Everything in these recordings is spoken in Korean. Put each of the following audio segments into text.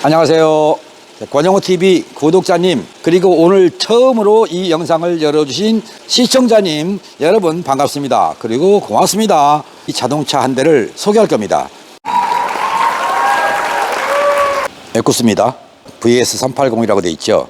안녕하세요. 권영호TV 구독자님, 그리고 오늘 처음으로 이 영상을 열어주신 시청자님, 여러분 반갑습니다. 그리고 고맙습니다. 이 자동차 한 대를 소개할 겁니다. 에쿠스입니다. VS380이라고 되어 있죠.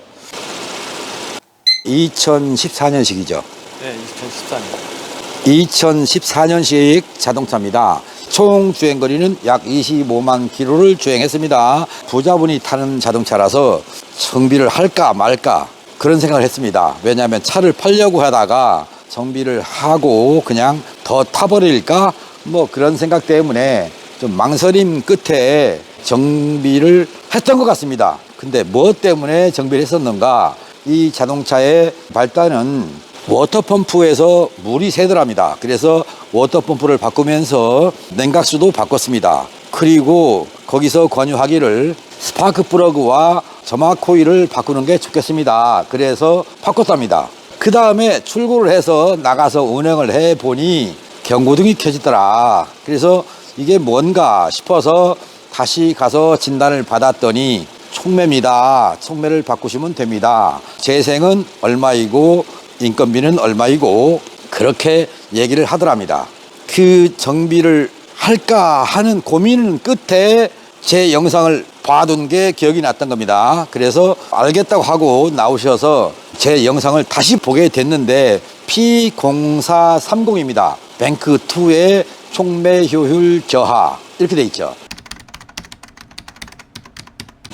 2014년식이죠. 네, 2014년. 2014년식 자동차입니다. 총 주행거리는 약 25만 킬로를 주행했습니다. 부자분이 타는 자동차라서 정비를 할까 말까 그런 생각을 했습니다. 왜냐하면 차를 팔려고 하다가 정비를 하고 그냥 더 타버릴까 뭐 그런 생각 때문에 좀 망설임 끝에 정비를 했던 것 같습니다. 근데 뭐 때문에 정비를 했었는가? 이 자동차의 발단은 워터펌프에서 물이 새더랍니다. 그래서 워터펌프를 바꾸면서 냉각수도 바꿨습니다. 그리고 거기서 권유하기를 스파크 플러그와 점화 코일을 바꾸는 게 좋겠습니다. 그래서 바꿨답니다. 그 다음에 출고를 해서 나가서 운행을 해보니 경고등이 켜지더라. 그래서 이게 뭔가 싶어서 다시 가서 진단을 받았더니 촉매입니다. 촉매를 바꾸시면 됩니다. 재생은 얼마이고 인건비는 얼마이고 그렇게 얘기를 하더랍니다. 그 정비를 할까 하는 고민 끝에 제 영상을 봐둔 게 기억이 났던 겁니다. 그래서 알겠다고 하고 나오셔서 제 영상을 다시 보게 됐는데 P0430입니다. 뱅크2의 촉매 효율 저하 이렇게 돼 있죠.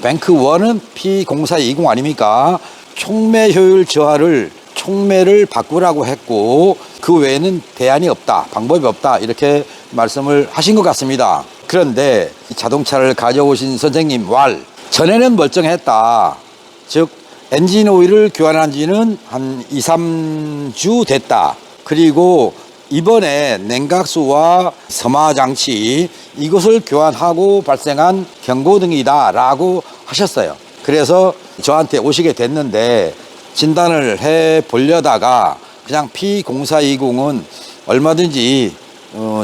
뱅크1은 P0420 아닙니까? 촉매 효율 저하를 촉매를 바꾸라고 했고 그 외에는 대안이 없다, 방법이 없다 이렇게 말씀을 하신 것 같습니다. 그런데 자동차를 가져오신 선생님 왈 전에는 멀쩡했다. 즉 엔진 오일을 교환한 지는 한 2, 3주 됐다. 그리고 이번에 냉각수와 섬화장치 이것을 교환하고 발생한 경고등이다 라고 하셨어요. 그래서 저한테 오시게 됐는데 진단을 해 보려다가 그냥 P0420은 얼마든지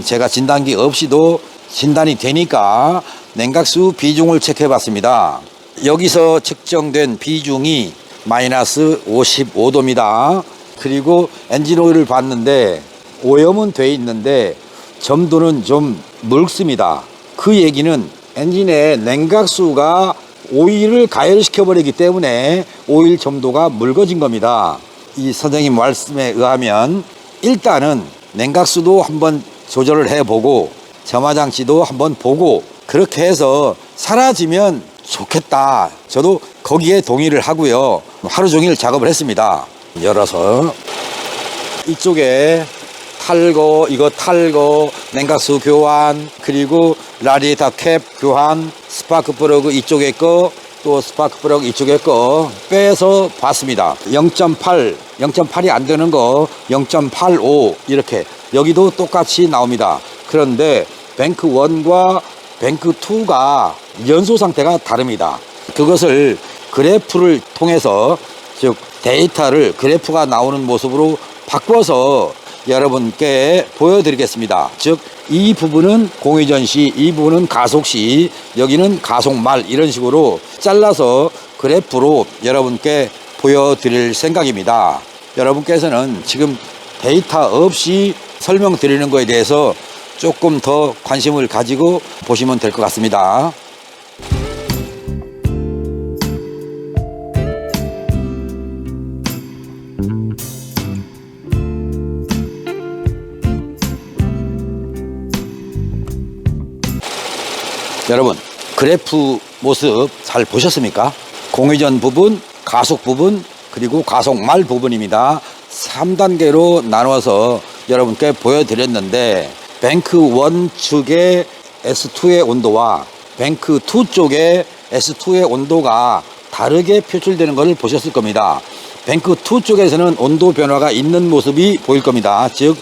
제가 진단기 없이도 진단이 되니까 냉각수 비중을 체크해 봤습니다. 여기서 측정된 비중이 마이너스 55도입니다. 그리고 엔진 오일을 봤는데 오염은 돼 있는데 점도는 좀 묽습니다. 그 얘기는 엔진에 냉각수가 오일을 가열시켜 버리기 때문에 오일 점도가 묽어진 겁니다. 이 선생님 말씀에 의하면 일단은 냉각수도 한번 조절을 해보고 점화장치도 한번 보고 그렇게 해서 사라지면 좋겠다. 저도 거기에 동의를 하고요. 하루 종일 작업을 했습니다. 열어서 이쪽에 탈거, 이거 탈거, 냉각수 교환, 그리고 라디에이터 캡 교환, 스파크 플러그 이쪽에 거, 또 스파크 플러그 이쪽에 거 빼서 봤습니다. 0.8, 0.8이 안 되는 거 0.85 이렇게 여기도 똑같이 나옵니다. 그런데 뱅크 1과 뱅크 2가 연소 상태가 다릅니다. 그것을 그래프를 통해서 즉 데이터를 그래프가 나오는 모습으로 바꿔서 여러분께 보여드리겠습니다. 즉 이 부분은 공회전 시, 이 부분은 가속 시, 여기는 가속 말 이런 식으로 잘라서 그래프로 여러분께 보여드릴 생각입니다. 여러분께서는 지금 데이터 없이 설명드리는 거에 대해서 조금 더 관심을 가지고 보시면 될 것 같습니다. 여러분 그래프 모습 잘 보셨습니까? 공회전 부분, 가속 부분, 그리고 가속 말 부분입니다. 3단계로 나눠서 여러분께 보여드렸는데 뱅크 1 측의 S2의 온도와 뱅크 2 쪽의 S2의 온도가 다르게 표출되는 것을 보셨을 겁니다. 뱅크 2 쪽에서는 온도 변화가 있는 모습이 보일 겁니다. 즉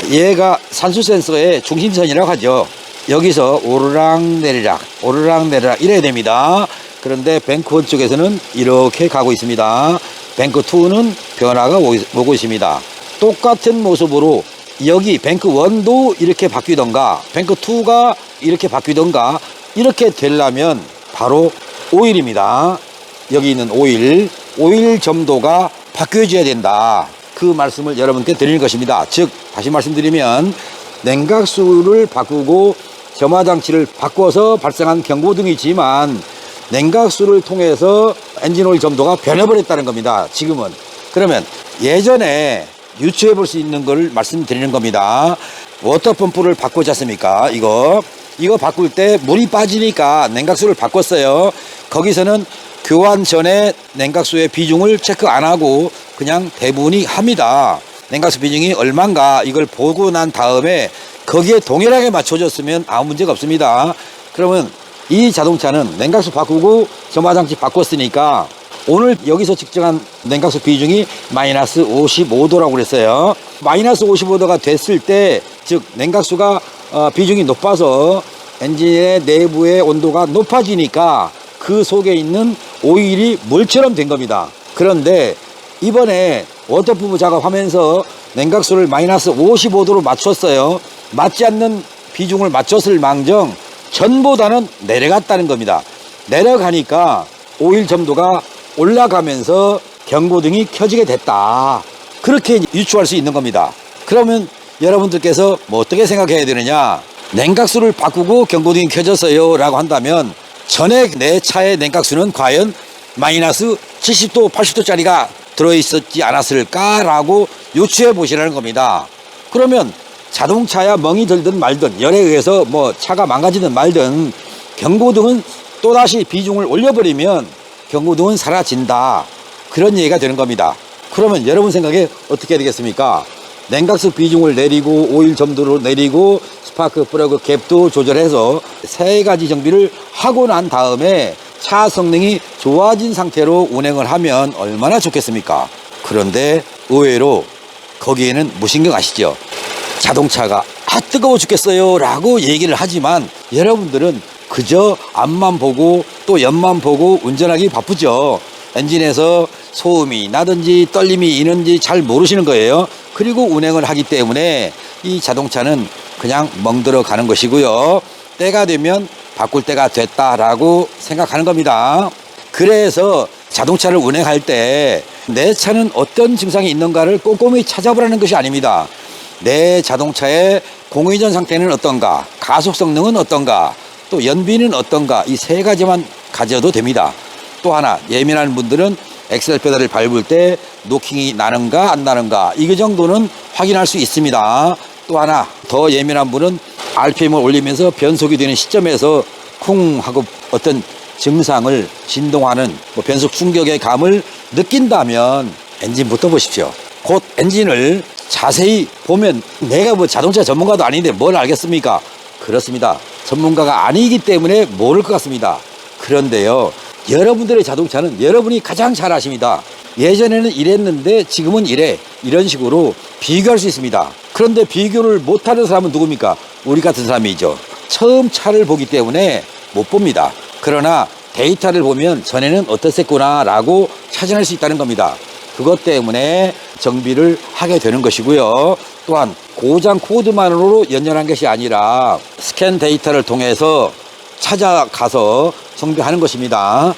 얘가 산수 센서의 중심선이라고 하죠. 여기서 오르락 내리락 이래야 됩니다. 그런데 뱅크 1 쪽에서는 이렇게 가고 있습니다. 뱅크 2는 변화가 오고 있습니다. 똑같은 모습으로 여기 뱅크 1도 이렇게 바뀌던가 뱅크 2가 이렇게 바뀌던가 이렇게 되려면 바로 오일입니다. 여기 있는 오일 점도가 바뀌어져야 된다. 그 말씀을 여러분께 드리는 것입니다. 즉 다시 말씀드리면 냉각수를 바꾸고 점화장치를 바꿔서 발생한 경고등이지만 냉각수를 통해서 엔진오일 점도가 변해버렸다는 겁니다. 지금은. 그러면 예전에 유추해 볼 수 있는 걸 말씀드리는 겁니다. 워터펌프를 바꾸지 않습니까? 이거 바꿀 때 물이 빠지니까 냉각수를 바꿨어요. 거기서는 교환 전에 냉각수의 비중을 체크 안 하고 그냥 대부분이 합니다. 냉각수 비중이 얼만가 이걸 보고 난 다음에 거기에 동일하게 맞춰줬으면 아무 문제가 없습니다. 그러면 이 자동차는 냉각수 바꾸고 점화장치 바꿨으니까 오늘 여기서 측정한 냉각수 비중이 마이너스 55도라고 그랬어요. 마이너스 55도가 됐을 때, 즉 냉각수가 비중이 높아서 엔진의 내부의 온도가 높아지니까 그 속에 있는 오일이 물처럼 된 겁니다. 그런데 이번에 워터펌프 작업하면서 냉각수를 마이너스 55도로 맞췄어요. 맞지 않는 비중을 맞췄을 망정 전보다는 내려갔다는 겁니다. 내려가니까 오일 점도가 올라가면서 경고등이 켜지게 됐다. 그렇게 유추할 수 있는 겁니다. 그러면 여러분들께서 뭐 어떻게 생각해야 되느냐? 냉각수를 바꾸고 경고등이 켜졌어요 라고 한다면 전에 내 차의 냉각수는 과연 마이너스 70도 80도짜리가 들어있었지 않았을까라고 유추해 보시라는 겁니다. 그러면 자동차야 멍이 들든 말든 열에 의해서 뭐 차가 망가지든 말든 경고등은 또다시 비중을 올려버리면 경고등은 사라진다. 그런 얘기가 되는 겁니다. 그러면 여러분 생각에 어떻게 해야 되겠습니까? 냉각수 비중을 내리고 오일 점도를 내리고 스파크 플러그 갭도 조절해서 세 가지 정비를 하고 난 다음에 차 성능이 좋아진 상태로 운행을 하면 얼마나 좋겠습니까? 그런데 의외로 거기에는 무신경 아시죠? 자동차가 뜨거워 죽겠어요 라고 얘기를 하지만 여러분들은 그저 앞만 보고 또 옆만 보고 운전하기 바쁘죠. 엔진에서 소음이 나든지 떨림이 있는지 잘 모르시는 거예요. 그리고 운행을 하기 때문에 이 자동차는 그냥 멍들어 가는 것이고요. 때가 되면 바꿀 때가 됐다라고 생각하는 겁니다. 그래서 자동차를 운행할 때 내 차는 어떤 증상이 있는가를 꼼꼼히 찾아보라는 것이 아닙니다. 내 자동차의 공회전 상태는 어떤가, 가속 성능은 어떤가, 또 연비는 어떤가, 이 세 가지만 가져도 됩니다. 또 하나 예민한 분들은 엑셀 페달을 밟을 때 노킹이 나는가 안 나는가 이 정도는 확인할 수 있습니다. 또 하나 더 예민한 분은 RPM을 올리면서 변속이 되는 시점에서 쿵 하고 어떤 증상을 진동하는 변속 충격의 감을 느낀다면 엔진부터 보십시오. 곧 엔진을 자세히 보면 내가 뭐 자동차 전문가도 아닌데 뭘 알겠습니까? 그렇습니다. 전문가가 아니기 때문에 모를 것 같습니다. 그런데요, 여러분들의 자동차는 여러분이 가장 잘 아십니다. 예전에는 이랬는데 지금은 이래. 이런 식으로 비교할 수 있습니다. 그런데 비교를 못하는 사람은 누굽니까? 우리 같은 사람이죠. 처음 차를 보기 때문에 못 봅니다. 그러나 데이터를 보면 전에는 어땠었구나 라고 찾아낼 수 있다는 겁니다. 그것 때문에 정비를 하게 되는 것이고요. 또한 고장 코드만으로 연결한 것이 아니라 스캔 데이터를 통해서 찾아가서 정비하는 것입니다.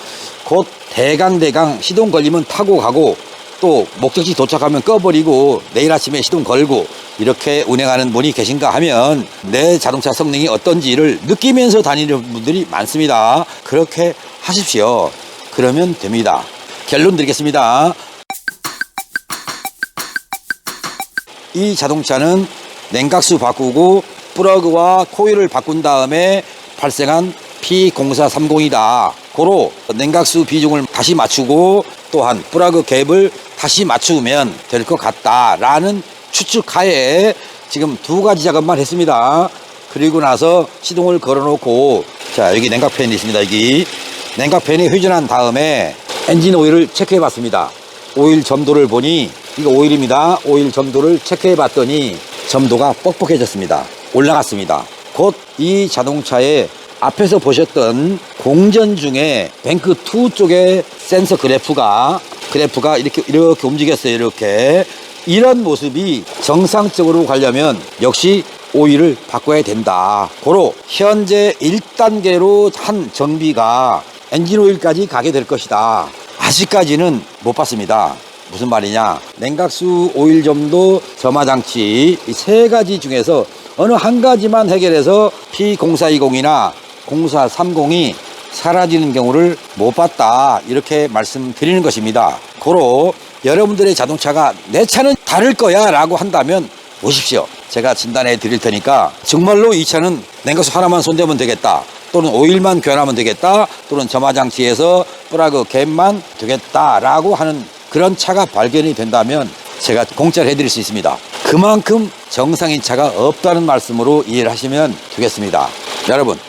곧 대강 시동 걸리면 타고 가고 또 목적지 도착하면 꺼버리고 내일 아침에 시동 걸고 이렇게 운행하는 분이 계신가 하면 내 자동차 성능이 어떤지를 느끼면서 다니는 분들이 많습니다. 그렇게 하십시오. 그러면 됩니다. 결론 드리겠습니다. 이 자동차는 냉각수 바꾸고 플러그와 코일을 바꾼 다음에 발생한 P0430이다. 고로 냉각수 비중을 다시 맞추고 또한 플러그 갭을 다시 맞추면 될 것 같다라는 추측하에 지금 두 가지 작업만 했습니다. 그리고 나서 시동을 걸어놓고 자 여기 냉각팬이 있습니다. 여기 냉각팬이 회전한 다음에 엔진 오일을 체크해 봤습니다. 오일 점도를 보니 이거 오일입니다. 오일 점도를 체크해 봤더니 점도가 뻑뻑해졌습니다. 올라갔습니다. 곧 이 자동차의 앞에서 보셨던 공전 중에 뱅크 2 쪽의 센서 그래프가 이렇게 움직였어요. 이렇게 이런 모습이 정상적으로 가려면 역시 오일을 바꿔야 된다. 고로 현재 1단계로 한 정비가 엔진 오일까지 가게 될 것이다. 아직까지는 못 봤습니다. 무슨 말이냐? 냉각수 오일 점도 점화 장치 이 세 가지 중에서 어느 한 가지만 해결해서 P0420이나 0430이 사라지는 경우를 못 봤다. 이렇게 말씀드리는 것입니다. 고로 여러분들의 자동차가 내 차는 다를 거야 라고 한다면 오십시오. 제가 진단해 드릴 테니까 정말로 이 차는 냉각수 하나만 손대면 되겠다. 또는 오일만 교환하면 되겠다. 또는 점화장치에서 플러그 갭만 되겠다라고 하는 그런 차가 발견이 된다면 제가 공짜로 해드릴 수 있습니다. 그만큼 정상인 차가 없다는 말씀으로 이해를 하시면 되겠습니다. 여러분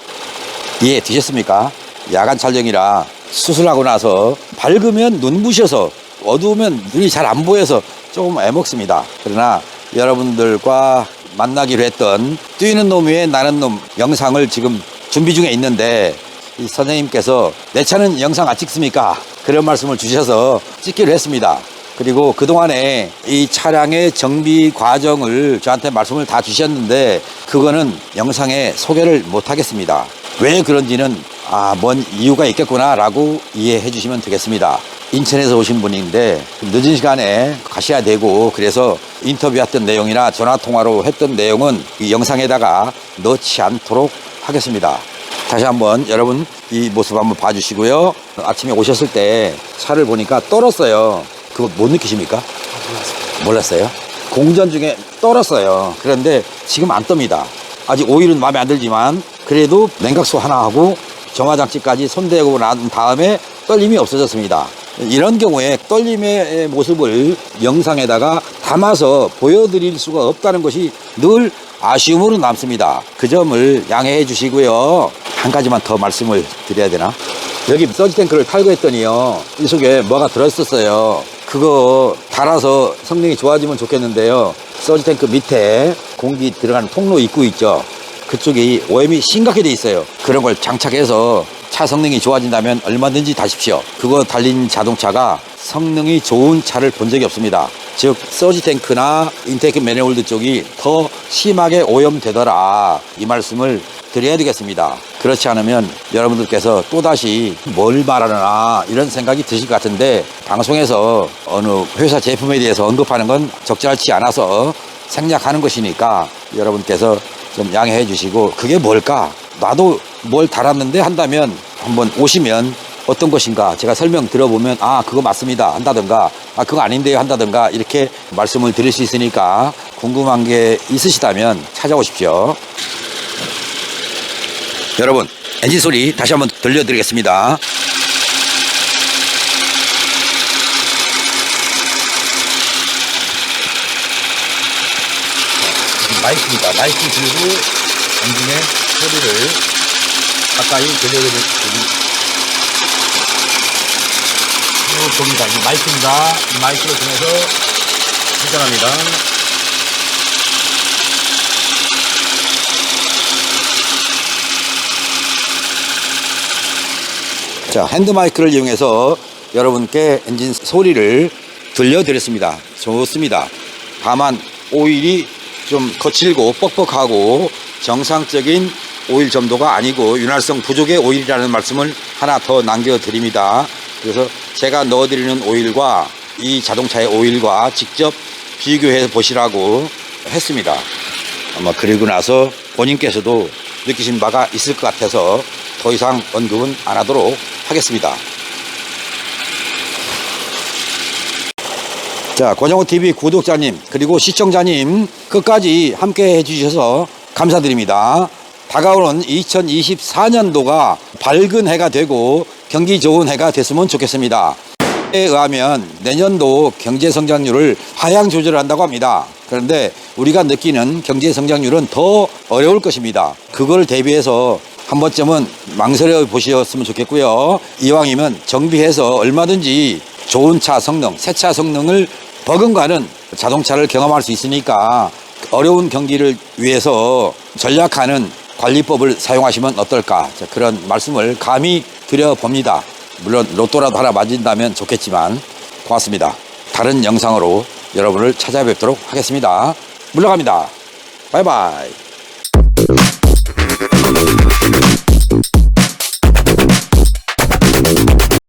이해 되셨습니까? 야간 촬영이라 수술하고 나서 밝으면 눈부셔서 어두우면 눈이 잘 안 보여서 조금 애먹습니다. 그러나 여러분들과 만나기로 했던 뛰는 놈 위에 나는 놈 영상을 지금 준비 중에 있는데 이 선생님께서 내 차는 영상 안 찍습니까? 그런 말씀을 주셔서 찍기로 했습니다. 그리고 그동안에 이 차량의 정비 과정을 저한테 말씀을 다 주셨는데 그거는 영상에 소개를 못 하겠습니다. 왜 그런지는 뭔 이유가 있겠구나 라고 이해해 주시면 되겠습니다. 인천에서 오신 분인데 늦은 시간에 가셔야 되고 그래서 인터뷰했던 내용이나 전화통화로 했던 내용은 이 영상에다가 넣지 않도록 하겠습니다. 다시 한번 여러분 이 모습 한번 봐주시고요. 아침에 오셨을 때 차를 보니까 떨었어요. 그거 못 느끼십니까? 몰랐어요? 공전 중에 떨었어요. 그런데 지금 안 떱니다. 아직 오일은 마음에 안 들지만 그래도 냉각수 하나 하고 점화장치까지 손대고 난 다음에 떨림이 없어졌습니다. 이런 경우에 떨림의 모습을 영상에다가 담아서 보여드릴 수가 없다는 것이 늘 아쉬움으로 남습니다. 그 점을 양해해 주시고요. 한 가지만 더 말씀을 드려야 되나? 여기 서지탱크를 탈거했더니요. 이 속에 뭐가 들어있었어요. 그거 달아서 성능이 좋아지면 좋겠는데요. 서지탱크 밑에 공기 들어가는 통로 입구 있죠. 그쪽이 오염이 심각하게 돼 있어요. 그런 걸 장착해서 차 성능이 좋아진다면 얼마든지 다십시오. 그거 달린 자동차가 성능이 좋은 차를 본 적이 없습니다. 즉 서지탱크나 인테이크 매니홀드 쪽이 더 심하게 오염되더라. 이 말씀을 드려야 되겠습니다. 그렇지 않으면 여러분들께서 또다시 뭘 말하나 이런 생각이 드실 것 같은데 방송에서 어느 회사 제품에 대해서 언급하는 건 적절치 않아서 생략하는 것이니까 여러분께서 좀 양해해 주시고 그게 뭘까? 나도 뭘 달았는데 한다면 한번 오시면 어떤 것인가 제가 설명 들어보면 그거 맞습니다 한다든가 그거 아닌데요 한다든가 이렇게 말씀을 드릴 수 있으니까 궁금한 게 있으시다면 찾아오십시오. 여러분 엔진 소리 다시 한번 들려드리겠습니다. 마이크입니다. 마이크 들고 엔진의 소리를 가까이 들려드립니다. 봅니다. 이 마이크입니다. 이 마이크를 통해서 실전합니다. 자, 핸드 마이크를 이용해서 여러분께 엔진 소리를 들려드렸습니다. 좋습니다. 다만 오일이 좀 거칠고 뻑뻑하고 정상적인 오일 점도가 아니고 윤활성 부족의 오일이라는 말씀을 하나 더 남겨드립니다. 그래서 제가 넣어드리는 오일과 이 자동차의 오일과 직접 비교해 보시라고 했습니다. 아마 그리고 나서 본인께서도 느끼신 바가 있을 것 같아서 더 이상 언급은 안 하도록 하겠습니다. 자, 권영호TV 구독자님 그리고 시청자님 끝까지 함께 해주셔서 감사드립니다. 다가오는 2024년도가 밝은 해가 되고 경기 좋은 해가 됐으면 좋겠습니다. 에 의하면 내년도 경제 성장률을 하향 조절한다고 합니다. 그런데 우리가 느끼는 경제 성장률은 더 어려울 것입니다. 그걸 대비해서 한 번쯤은 망설여 보셨으면 좋겠고요. 이왕이면 정비해서 얼마든지 좋은 차 성능, 새 차 성능을 버금가는 자동차를 경험할 수 있으니까 어려운 경기를 위해서 전략하는 관리법을 사용하시면 어떨까, 그런 말씀을 감히 드려봅니다. 물론 로또라도 하나 맞은다면 좋겠지만 고맙습니다. 다른 영상으로 여러분을 찾아뵙도록 하겠습니다. 물러갑니다. 바이바이. 네.